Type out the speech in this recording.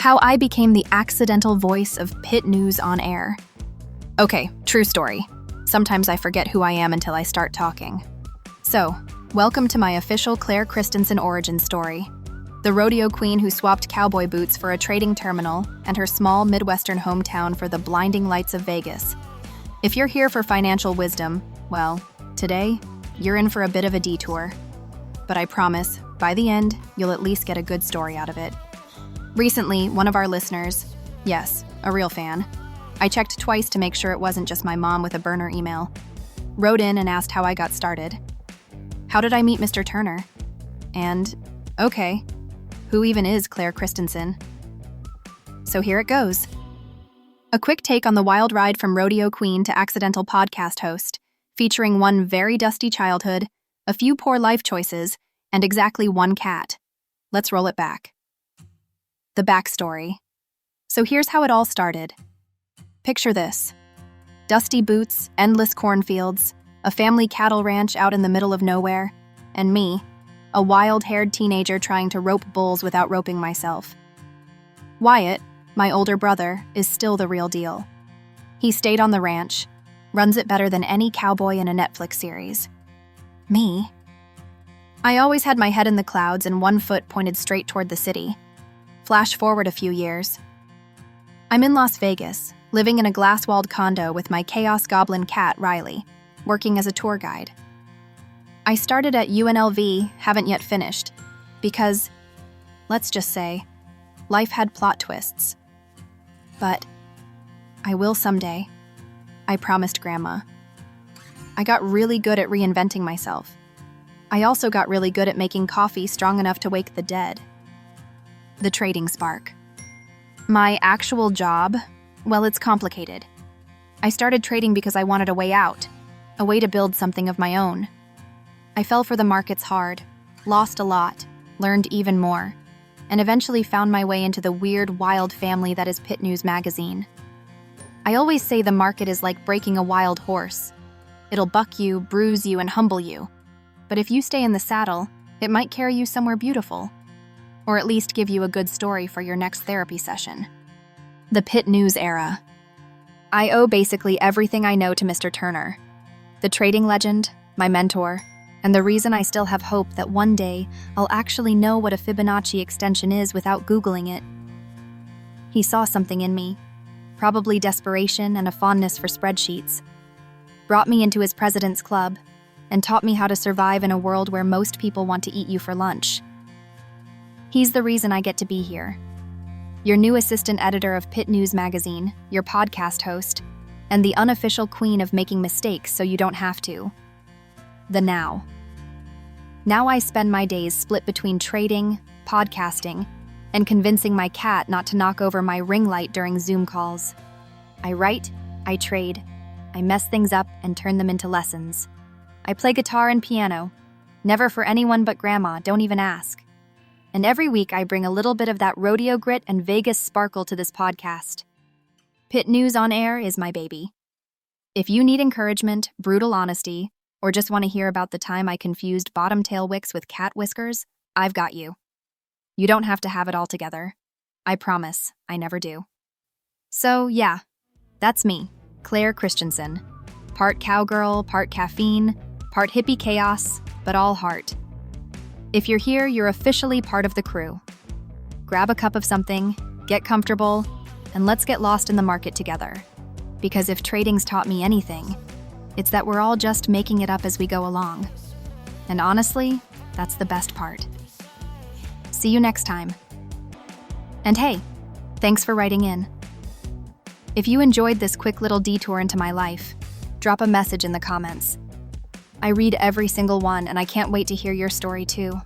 How I became the accidental voice of PitNews on air. Okay, true story. Sometimes I forget who I am until I start talking. So, welcome to my official Claire Kristensen origin story. The rodeo queen who swapped cowboy boots for a trading terminal and her small Midwestern hometown for the blinding lights of Vegas. If you're here for financial wisdom, well, today, you're in for a bit of a detour. But I promise, by the end, you'll at least get a good story out of it. Recently, one of our listeners, yes, a real fan, I checked twice to make sure it wasn't just my mom with a burner email, wrote in and asked how I got started. How did I meet Mr. Turner? And, okay, who even is Claire Kristensen? So here it goes. A quick take on the wild ride from rodeo queen to accidental podcast host, featuring one very dusty childhood, a few poor life choices, and exactly one cat. Let's roll it back. The backstory. So here's how it all started. Picture this. Dusty boots, endless cornfields, a family cattle ranch out in the middle of nowhere, and me, a wild-haired teenager trying to rope bulls without roping myself. Wyatt, my older brother, is still the real deal. He stayed on the ranch, runs it better than any cowboy in a Netflix series. Me? I always had my head in the clouds and one foot pointed straight toward the city. Flash forward a few years. I'm in Las Vegas, living in a glass-walled condo with my chaos goblin cat, Riley, working as a tour guide. I started at UNLV, haven't yet finished, because, let's just say, life had plot twists. But I will someday. I promised Grandma. I got really good at reinventing myself. I also got really good at making coffee strong enough to wake the dead. The trading spark. My actual job, well, it's complicated. I started trading because I wanted a way out, a way to build something of my own. I fell for the markets hard, lost a lot, learned even more, and eventually found my way into the weird, wild family that is PitNews magazine. I always say the market is like breaking a wild horse. It'll buck you, bruise you, and humble you. But if you stay in the saddle, it might carry you somewhere beautiful. Or at least give you a good story for your next therapy session. The PitNews era. I owe basically everything I know to Mr. Turner, the trading legend, my mentor, and the reason I still have hope that one day I'll actually know what a Fibonacci extension is without Googling it. He saw something in me, probably desperation and a fondness for spreadsheets, brought me into his president's club, and taught me how to survive in a world where most people want to eat you for lunch. He's the reason I get to be here. Your new assistant editor of PitNews magazine, your podcast host, and the unofficial queen of making mistakes so you don't have to. The now. Now I spend my days split between trading, podcasting, and convincing my cat not to knock over my ring light during Zoom calls. I write, I trade, I mess things up and turn them into lessons. I play guitar and piano, never for anyone but Grandma, don't even ask. And every week I bring a little bit of that rodeo grit and Vegas sparkle to this podcast. PitNews on Air is my baby. If you need encouragement, brutal honesty, or just want to hear about the time I confused bottom-tail wicks with cat whiskers, I've got you. You don't have to have it all together. I promise, I never do. So yeah, that's me, Claire Kristensen. Part cowgirl, part caffeine, part hippie chaos, but all heart. If you're here, you're officially part of the crew. Grab a cup of something, get comfortable, and let's get lost in the market together. Because if trading's taught me anything, it's that we're all just making it up as we go along. And honestly, that's the best part. See you next time. And hey, thanks for writing in. If you enjoyed this quick little detour into my life, drop a message in the comments. I read every single one, and I can't wait to hear your story too.